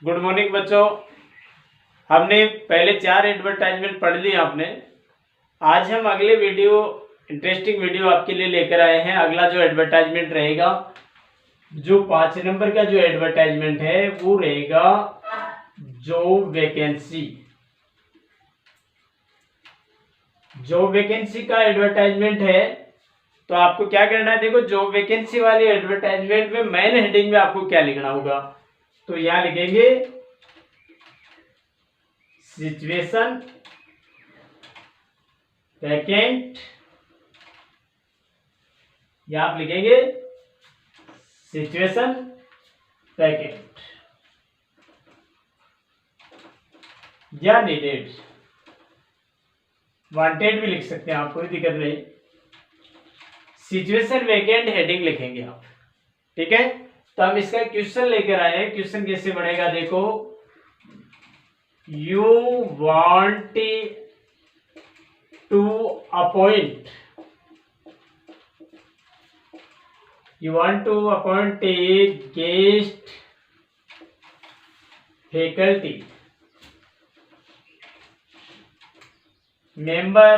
Good morning बच्चों। हमने पहले 4 एडवर्टाइजमेंट पढ़ ली आपने। आज हम अगले वीडियो इंटरेस्टिंग वीडियो आपके लिए लेकर आए हैं। अगला जो एडवर्टाइजमेंट रहेगा, जो 5 नंबर का जो एडवर्टाइजमेंट है वो रहेगा जॉब वैकेंसी। जॉब वैकेंसी का एडवर्टाइजमेंट है तो आपको क्या करना है, देखो जॉब वैकेंसी वाली एडवर्टाइजमेंट में मेन हेडिंग में आपको क्या लिखना होगा, तो यहां लिखेंगे सिचुएशन वैकेंट। यहां आप लिखेंगे सिचुएशन वैकेंट या नीडेड, वांटेड भी लिख सकते हैं आप, कोई दिक्कत नहीं। सिचुएशन वैकेंट हेडिंग लिखेंगे आप, ठीक है। तो हम इसका क्वेश्चन लेकर आए हैं। क्वेश्चन कैसे बढ़ेगा, देखो, you want to appoint a guest faculty member,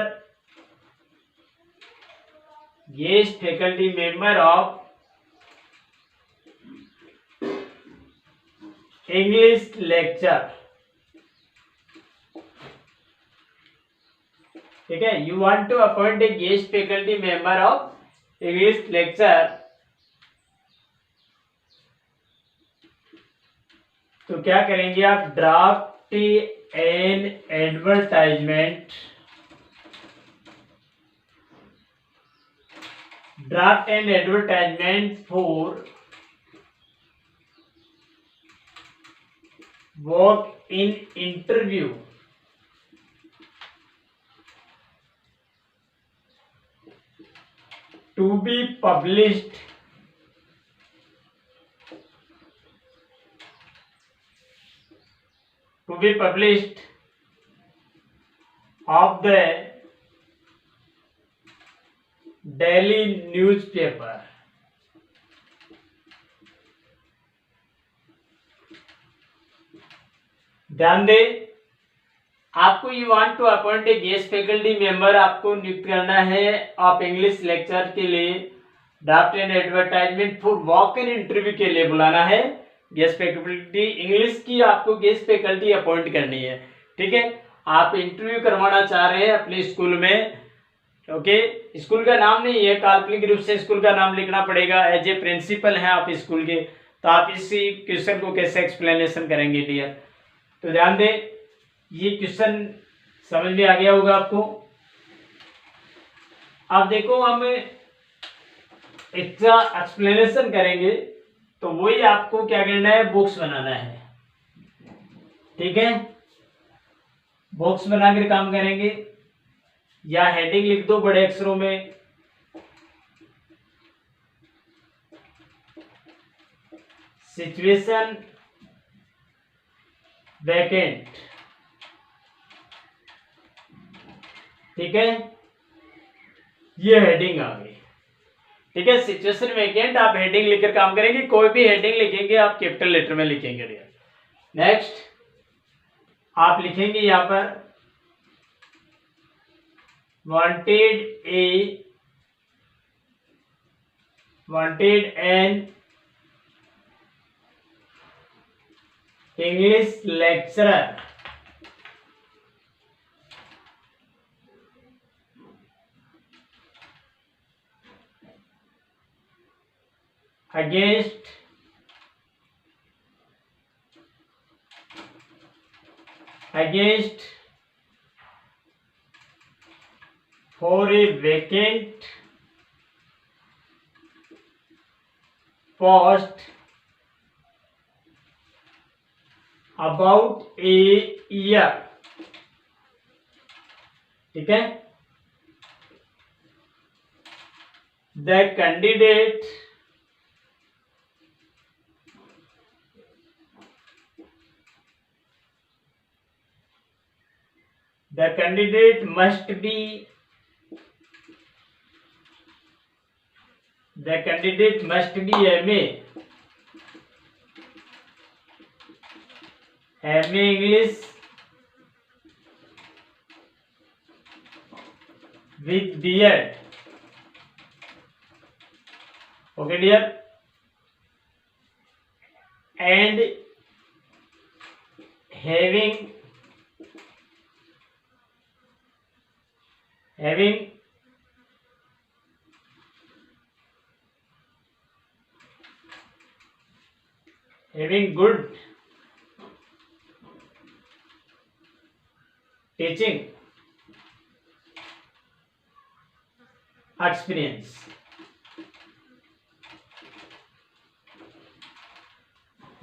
guest faculty member of English lecture, ठीक है। You want to appoint a guest faculty member of English lecture, तो क्या करेंगे आप, draft an advertisement, draft an advertisement for work in interview to be published of the daily newspaper, ध्यान दे, आपको you want to appoint a guest faculty member, आपको नियुक्त करना है आप इंग्लिश लेक्चर के लिए, draft and advertisement for walk in interview के लिए बुलाना है गेस्ट फैकल्टी इंग्लिश की, आपको गेस्ट फैकल्टी अपॉइंट करनी है, ठीक है। आप इंटरव्यू करवाना चाह रहे हैं अपने स्कूल में, ओके। स्कूल का नाम नहीं है, काल्पनिक रूप से स्कूल का नाम लिखना पड़ेगा। एज ए प्रिंसिपल हैं आप स्कूल के, तो आप इसी क्वेश्चन को कैसे एक्सप्लेनेशन करेंगे डियर, तो ध्यान दें, ये क्वेश्चन समझ में आ गया होगा आपको। अब देखो, हम इसका एक्सप्लेनेशन करेंगे तो वही आपको क्या करना है, बॉक्स बनाना है, ठीक है। बॉक्स बनाकर काम करेंगे, या हेडिंग लिख दो बड़े अक्षरों में, सिचुएशन वैकेंट, ठीक है। ये हेडिंग आ गई, ठीक है। सिचुएशन वैकेंट आप हेडिंग लिखकर काम करेंगे, कोई भी हेडिंग लिखेंगे आप कैपिटल लेटर में लिखेंगे। नेक्स्ट आप लिखेंगे यहां पर wanted an English lecturer against for a vacant post about a year, ठीक है। The candidate must be The candidate must be MA MA English with beard. Okay, dear. And having good teaching experience.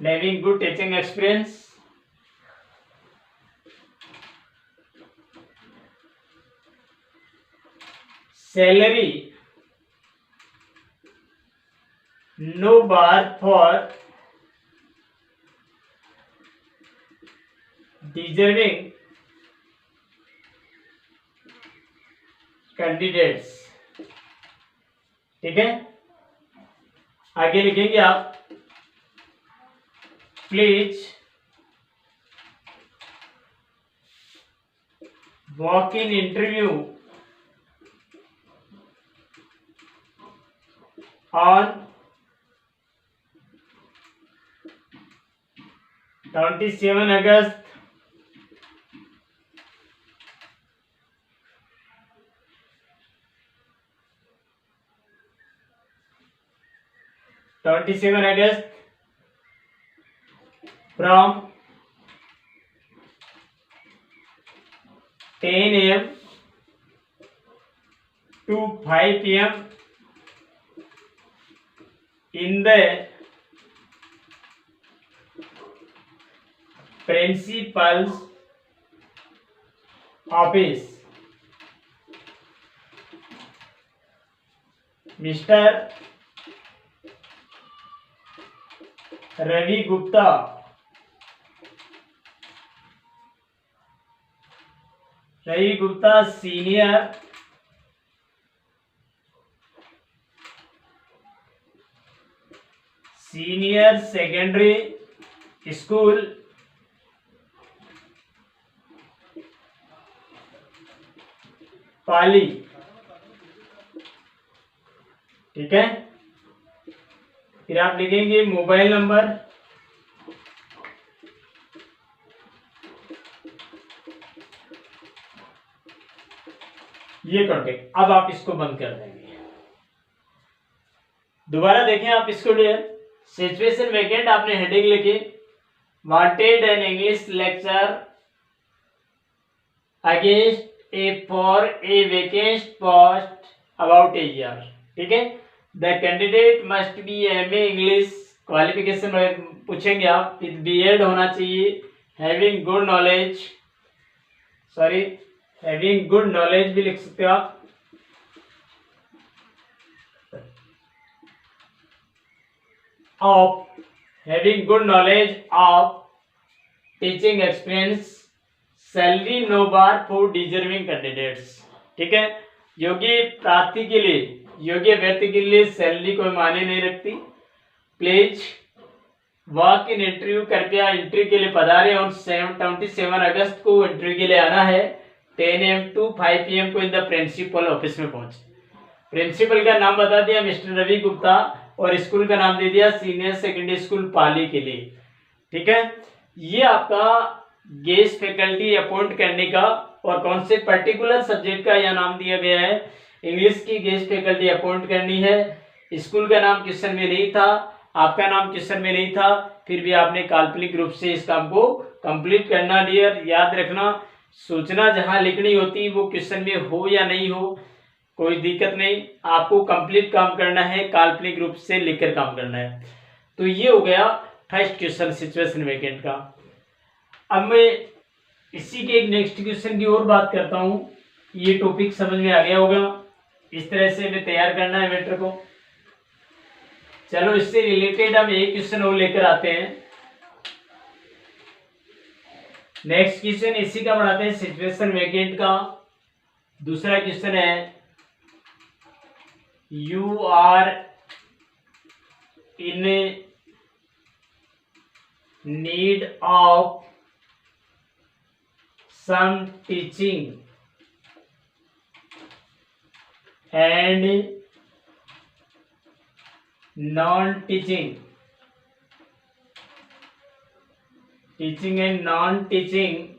Having good teaching experience. Salary no bar for deserving candidates. ठीक है, आगे लिखेंगे आप, please walk in interview on 27 August 27 August from 10 AM to 5 PM in the principal's office. Mr. Ravi Gupta senior secondary school Pali. ठीक है, फिर आप लिखेंगे मोबाइल नंबर, ये कॉन्टेक्ट. अब आप इसको बंद कर देंगे. दोबारा देखें आप इसको. डियर, सिचुएशन वेकेंट आपने हेडिंग लिखी, wanted an English lecture against for a vacant post about a year. ठीक है, the candidate must be MA English, qualification पूछेंगे आप, विद बीएड होना चाहिए, हैविंग गुड नॉलेज भी लिख सकते हो आप, of having good knowledge of teaching experience, salary no bar for deserving candidates. ठीक है, योग्य प्रार्थी के लिए, योग्य व्यक्ति के लिए सैलरी कोई मायने नहीं रखती. प्लीज वॉक इन इंटरव्यू, कृपया इंटरव्यू के लिए पधारें. और 27 अगस्त को इंटरव्यू के लिए आना है. 10 AM to 5 PM को इन द प्रिंसिपल ऑफिस में पहुंचे. प्रिंसिपल का नाम बता दिया मिस्टर रवि गुप्ता, और स्कूल का नाम दे दिया सीनियर सेकेंडरी स्कूल पाली के लिए. ठीक है, ये आपका गेस्ट फैकल्टी अपॉइंट करने का, और कौन से पर्टिकुलर सब्जेक्ट का यह नाम दिया गया है, इंग्लिश की गेस्ट फैकल्टी अपॉइंट करनी है. स्कूल का नाम क्वेश्चन में नहीं था, आपका नाम क्वेश्चन में नहीं था, फिर भी आपने काल्पनिक रूप से इस काम को कंप्लीट करना. डियर, याद रखना, सूचना जहां लिखनी होती वो क्वेश्चन में हो या नहीं हो कोई दिक्कत नहीं, आपको कंप्लीट काम करना है, काल्पनिक रूप से लिखकर काम करना है. तो ये हो गया फर्स्ट क्वेश्चन सिचुएशन वेकेंट का. अब मैं इसी के एक नेक्स्ट क्वेश्चन की और बात करता हूं. ये टॉपिक समझ में आ गया होगा, इस तरह से हमें तैयार करना है मैटर को. चलो, इससे रिलेटेड हम एक क्वेश्चन और लेकर आते हैं. नेक्स्ट क्वेश्चन इसी का बढ़ाते हैं, सिचुएशन वेकेंट का. दूसरा क्वेश्चन है, you are in need of some teaching and non-teaching, teaching and non-teaching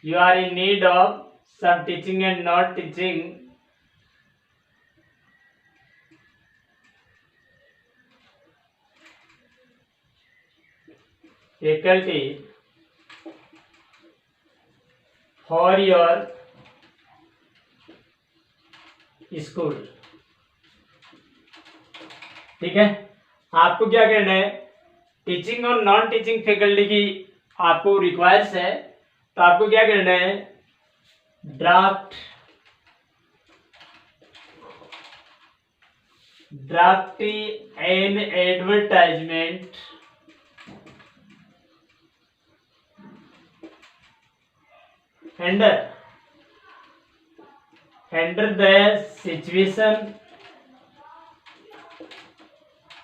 you are in need of some teaching and not teaching faculty for your school. ठीक है, आपको क्या करना है, टीचिंग और नॉन टीचिंग फैकल्टी की आपको रिक्वायर्स है, तो आपको क्या करना है, draft an advertisement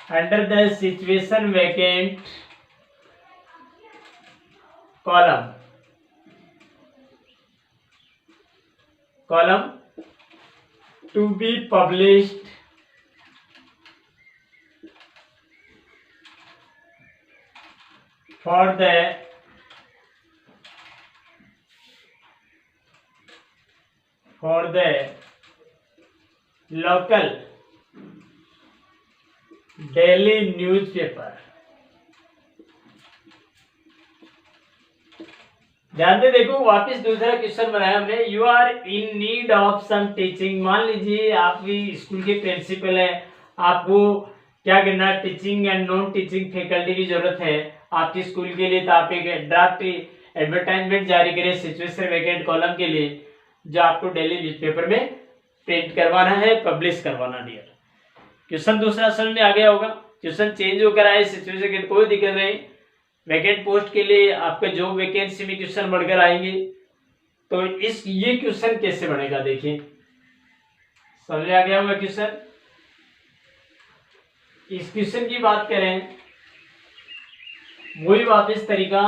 under the situation vacant column to be published for the local daily newspaper। ध्यान से देखो, वापस दूसरा क्वेश्चन बनाया हमने, you are in need of some teaching. मान लीजिए आप भी स्कूल के प्रिंसिपल है, आपको क्या करना है, teaching and non teaching faculty की जरूरत है आपके स्कूल के लिए। तो आप एक ड्राफ्ट एडवर्टाइजमेंट जारी करें सिचुएशन वैकेंट कॉलम के लिए, जो आपको डेली न्यूज़पेपर में प्रिंट करवाना है, पब्लिश करवाना। डियर, क्वेश्चन दूसरा समझ में आ गया होगा। क्वेश्चन चेंज होकर आए सिचुएशन, कोई दिक्कत नहीं। वैकेंट पोस्ट के लिए आपके जॉब वैकेंसी में क्वेश्चन बढ़कर आएंगे, तो ये क्वेश्चन कैसे बनेगा, देखिए समझ में आ गया होगा क्वेश्चन। इस क्वेश्चन की बात करें, वही वापस तरीका,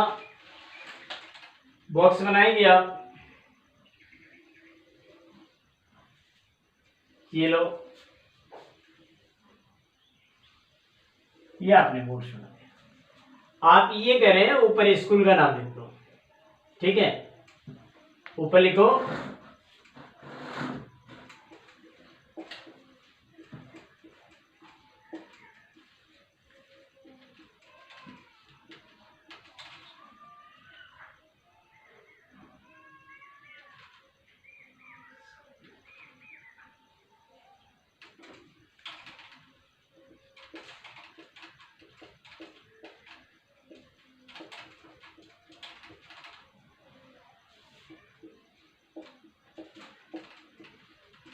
बॉक्स बनाएंगे आप, ये लो, ये आपने बोर्ड सुना दिया, आप ये करें, ऊपर स्कूल का नाम लिख दो। ठीक है, ऊपर लिखो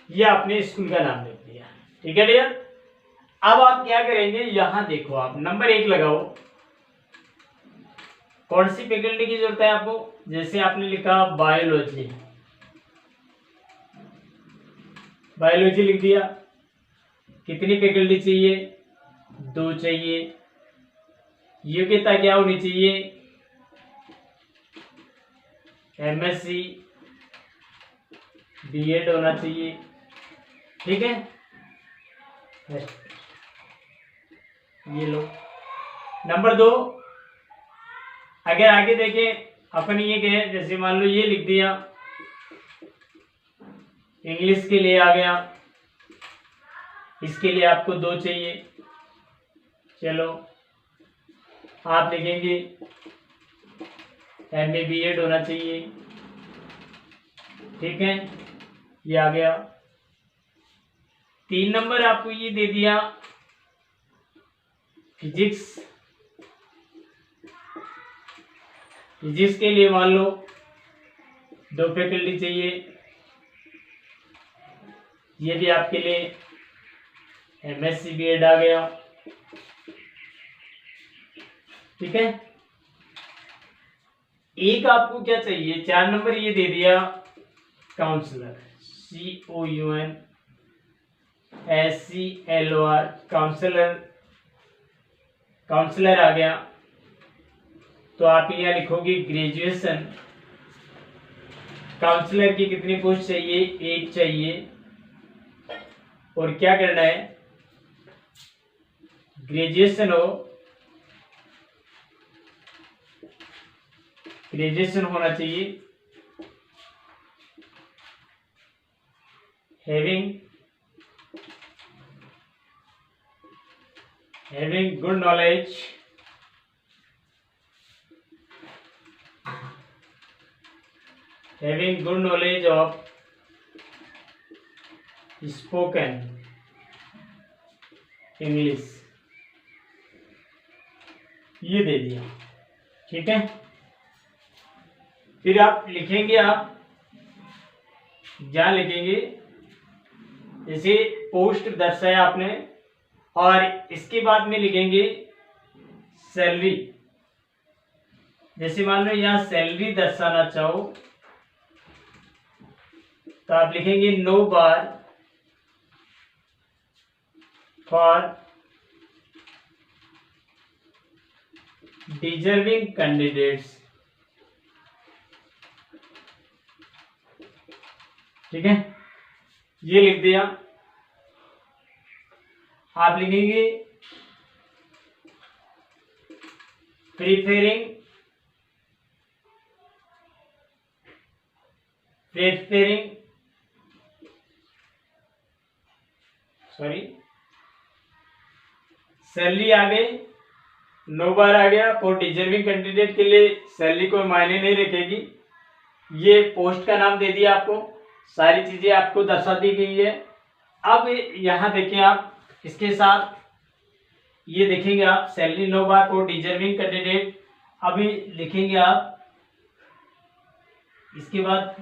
ये आपने स्कूल का नाम लिख दिया। ठीक है डियर, अब आप क्या करेंगे, यहां देखो, आप नंबर 1 लगाओ। कौन सी फैकल्टी की जरूरत है आपको, जैसे आपने लिखा बायोलॉजी, बायोलॉजी लिख दिया। कितनी फैकल्टी चाहिए, 2 चाहिए। योग्यता क्या होनी चाहिए, एमएससी बीएड होना चाहिए। ठीक है, ये लो। नंबर 2, अगर आगे देखें अपन ये कहें, जैसे मान लो ये लिख दिया, इंग्लिश के लिए आ गया, इसके लिए आपको 2 चाहिए। चलो आप लिखेंगे एमए बीएड होना चाहिए। ठीक है, ये आ गया। 3 नंबर आपको ये दे दिया, फिजिक्स, फिजिक्स के लिए मान लो 2 फैकल्टी चाहिए। ये भी आपके लिए एमएससी बीएड आ गया। ठीक है, एक आपको क्या चाहिए, 4 नंबर ये दे दिया, काउंसलर, COUNSELOR, काउंसलर काउंसलर आ गया तो आप यहाँ लिखोगे ग्रेजुएशन। काउंसलर की कितनी पोस्ट चाहिए? एक चाहिए। और क्या करना है? ग्रेजुएशन होना चाहिए। Having good knowledge of spoken English, ये दे दिया। ठीक है, फिर आप लिखेंगे, आप जहां लिखेंगे जैसे पोस्ट दर्शाया आपने, और इसके बाद में लिखेंगे सैलरी। जैसे मान लो यहां सैलरी दर्शाना चाहो तो आप लिखेंगे no bar for deserving candidates. ठीक है, ये लिख दिया। आप लिखेंगे प्रिपेयरिंग सैलरी आ गई, नो बार आ गया। फॉर डिजर्विंग कैंडिडेट के लिए सैलरी कोई मायने नहीं रखेगी। ये पोस्ट का नाम दे दिया आपको, सारी चीजें आपको दर्शा दी गई है। अब यहां देखिए, आप इसके साथ ये देखेंगे, आप salary no bar for deserving candidate अभी लिखेंगे आप। इसके बाद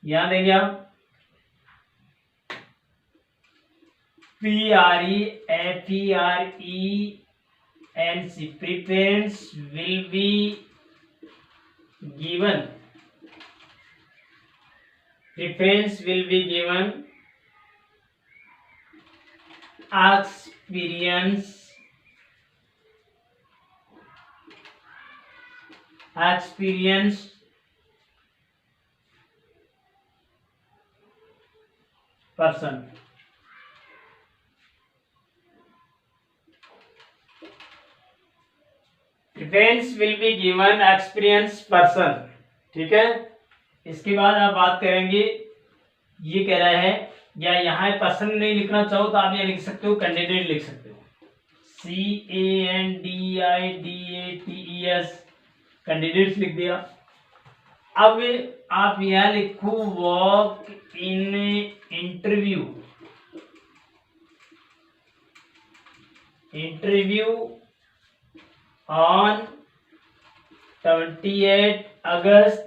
यहां देंगे आप PREFERENC preference will be given experience person। Preference will be given experience person. ठीक है, इसके बाद आप बात करेंगे, ये कह रहा है, या यहाँ पर्सन नहीं लिखना चाहो तो आप ये लिख सकते हो, कैंडिडेट लिख सकते हो, CANDIDATES, कैंडिडेट्स लिख दिया। अब आप यहाँ लिखो walk in interview on 28 August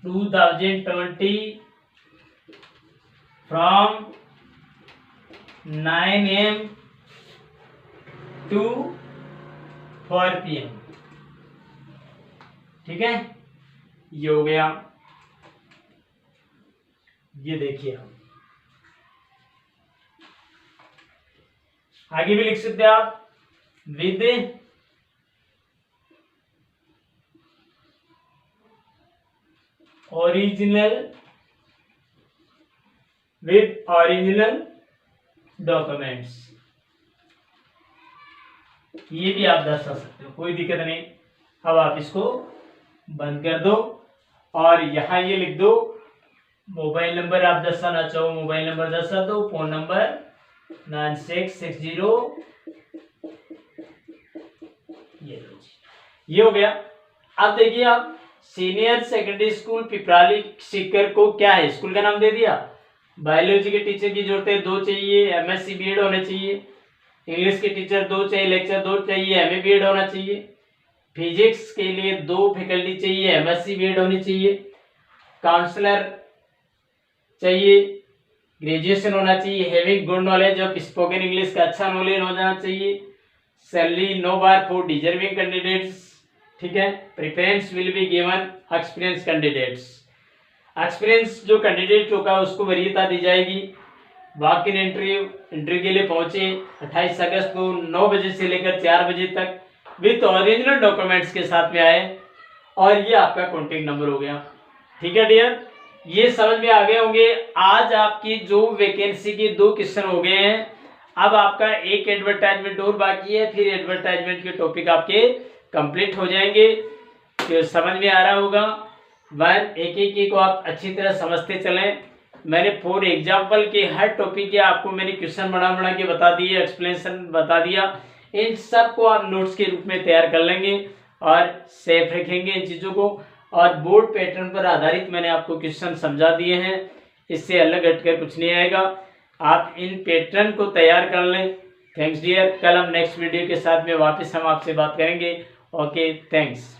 2020 from 9 AM to 4 PM। ठीक है, ये हो गया। ये देखिए, आप आगे भी लिख सकते हैं आप विद ओरिजिनल डॉक्यूमेंट्स, ये भी आप दर्शा सकते हो, कोई दिक्कत नहीं। अब आप इसको बंद कर दो और यहां ये लिख दो मोबाइल नंबर, आप दर्शाना चाहो मोबाइल नंबर दर्शा दो, फोन नंबर 9660। ये हो गया। अब देखिए, आप senior secondary school Piprali Sikar को क्या है, स्कूल का नाम दे दिया। बायोलॉजी के टीचर की जरूरत है, 2 चाहिए, MSc BEd होने चाहिए। इंग्लिश के टीचर 2 चाहिए, लेक्चर 2 चाहिए, MA BEd होना चाहिए। फिजिक्स के लिए 2 फैकल्टी चाहिए, MSc BEd होनी चाहिए। काउंसलर चाहिए, ग्रेजुएशन होना चाहिए। Having good knowledge of spoken English का अच्छा नॉलेज हो जाना चाहिए। Salary no bar for deserving candidates. ठीक है, preference will be given experience candidates. Experience जो कैंडिडेट होगा उसको वरीयता दी जाएगी। वॉक इन इंटरव्यू के लिए पहुंचे 28 अगस्त को 9 बजे से लेकर 4 बजे तक विथ ओरिजिनल डॉक्यूमेंट्स के साथ में आए, और ये आपका कॉन्टेक्ट नंबर हो गया। ठीक है डियर, ये समझ में आ गए होंगे। आज आपकी जो वैकेंसी के 2 क्वेश्चन हो गए हैं, अब आपका एक एडवर्टाइजमेंट और बाकी है, फिर एडवर्टाइजमेंट के टॉपिक आपके कंप्लीट हो जाएंगे। तो समझ में आ रहा होगा। एक को आप अच्छी तरह समझते चलें। मैंने फॉर एग्जाम्पल के हर टॉपिक के आपको मैंने क्वेश्चन बना के बता दिए, एक्सप्लेनेशन बता दिया। इन सब को आप नोट्स के रूप में तैयार कर लेंगे और सेफ रखेंगे इन चीज़ों को। और बोर्ड पैटर्न पर आधारित मैंने आपको क्वेश्चन समझा दिए हैं, इससे अलग हटकर कुछ नहीं आएगा। आप इन पैटर्न को तैयार कर लें। Thanks dear. कल हम नेक्स्ट वीडियो के साथ में वापस हम आपसे बात करेंगे। Okay, thanks.